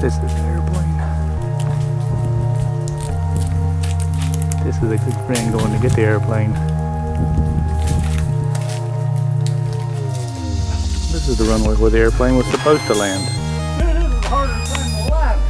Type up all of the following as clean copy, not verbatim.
This is an airplane. This is a good friend going to get the airplane. This is the runway where the airplane was supposed to land. This is the hardest thing in life.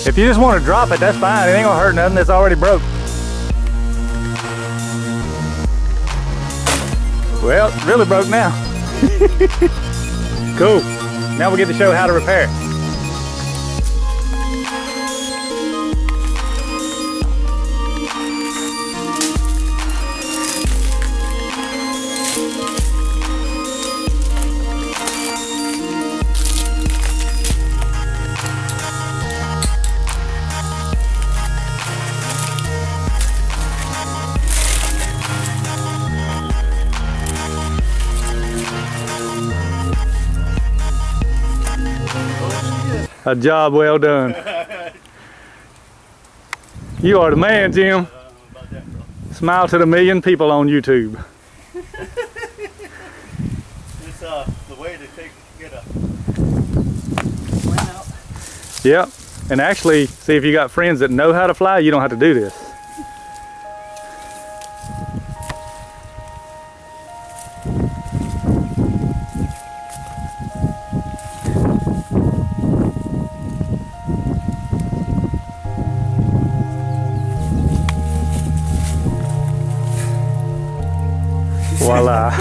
If you just want to drop it, that's fine. It ain't gonna hurt nothing. It's already broke. Well, it's really broke now. Cool. Now we get to show how to repair it. A job well done. You are the man, Jim. Smile to the million people on YouTube. It's the way to get a plan out. Yep. And actually, see, if you got friends that know how to fly, you don't have to do this. Voila.